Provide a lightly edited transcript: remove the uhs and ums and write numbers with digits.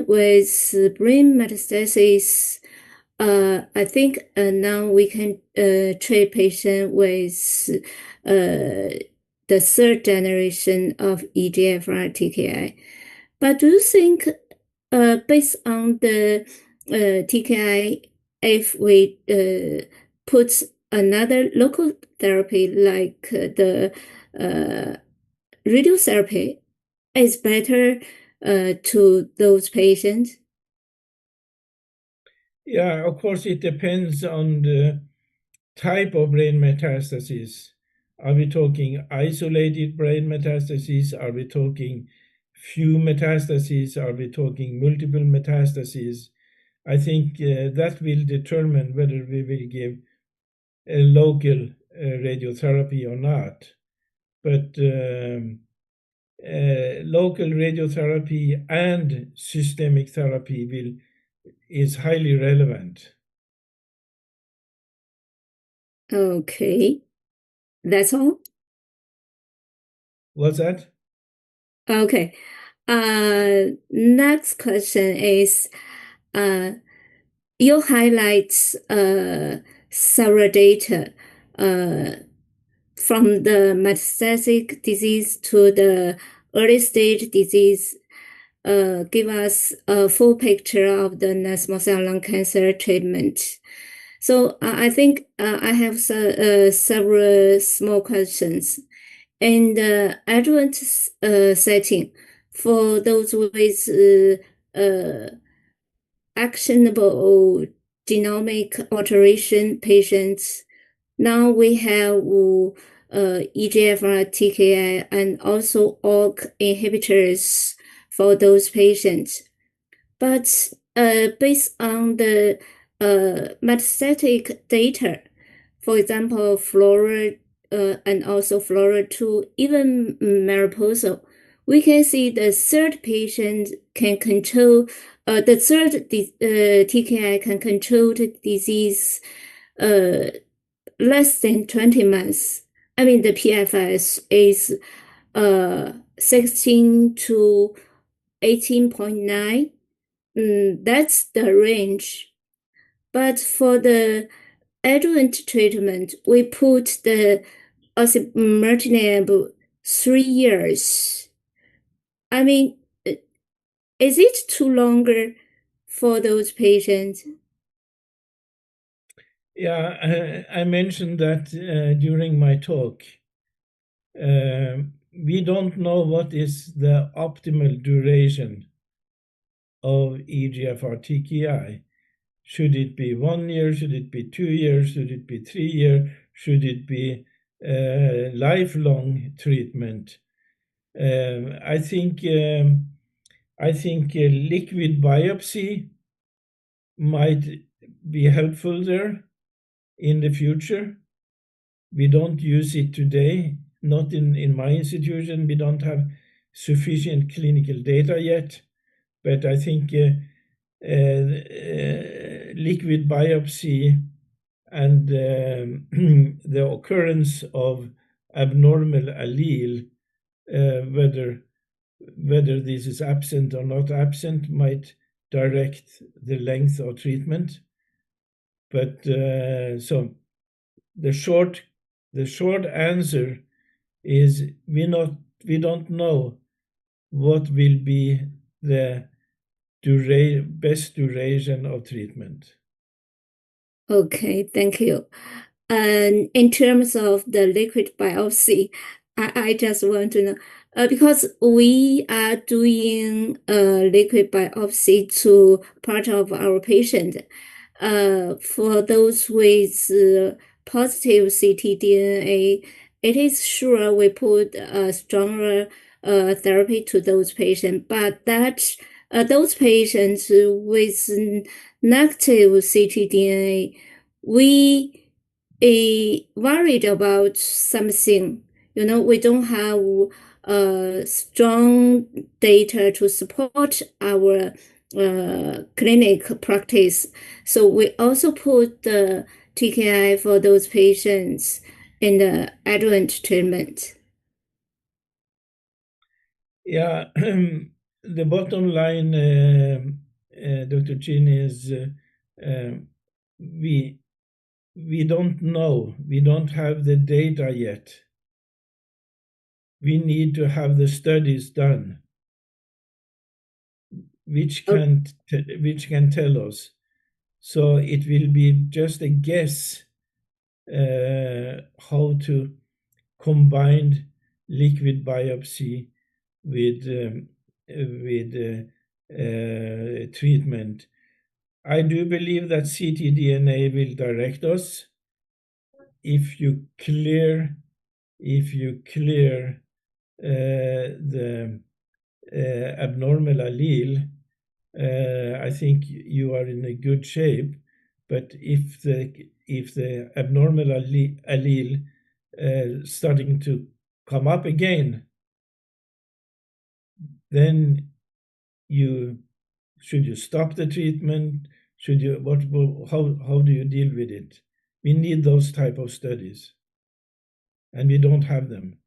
with brain metastasis, I think now we can treat patients with the third generation of EGFR-TKI. But do you think, based on the TKI, if we put another local therapy like the radiotherapy, is better to those patients? Yeah, of course, it depends on the type of brain metastasis. Are we talking isolated brain metastases? Are we talking few metastases? Are we talking multiple metastases? I think that will determine whether we will give a local radiotherapy or not. But local radiotherapy and systemic therapy is highly relevant. Okay, that's all. What's that? Okay. Next question is, you highlight several data from the metastatic disease to the early stage disease, give us a full picture of the non-small cell lung cancer treatment. So I think I have several small questions. In the adjuvant setting, for those with actionable genomic alteration patients, now we have EGFR-TKI and also ALK inhibitors for those patients. But based on the metastatic data, for example, FLAURA and also FLAURA2, even MARIPOSA, we can see the third patient can control, the third TKI can control the disease less than 20 months. I mean, the PFS is 16 to 18.9. That's the range. But for the adjuvant treatment, we put the osimertinib 3 years. I mean, is it too longer for those patients? Yeah, I mentioned that during my talk. We don't know what is the optimal duration of EGFR-TKI. Should it be 1 year? Should it be 2 years? Should it be 3 years? Should it be lifelong treatment? I think liquid biopsy might be helpful there in the future. We don't use it today, not in my institution. We don't have sufficient clinical data yet, but I think liquid biopsy and the occurrence of abnormal allele, whether this is absent or not absent, might direct the length of treatment. But so the short answer is we don't know what will be the best duration of treatment. Okay, thank you. And in terms of the liquid biopsy, I just want to know, because we are doing liquid biopsy to part of our patient. For those with positive ctDNA, it is sure we put a stronger therapy to those patients, but that those patients with negative ctDNA, we worried about something. You know, we don't have strong data to support our clinic practice. So we also put the TKI for those patients in the adjuvant treatment. Yeah, the bottom line, Dr. Chin, is we don't know. We don't have the data yet. We need to have the studies done, which can tell us. So it will be just a guess how to combine liquid biopsy with treatment. I do believe that ctDNA will direct us. If you clear the abnormal allele, I think you are in a good shape. But if the abnormal allele starting to come up again, then should you stop the treatment? How do you deal with it? We need those type of studies, and we don't have them.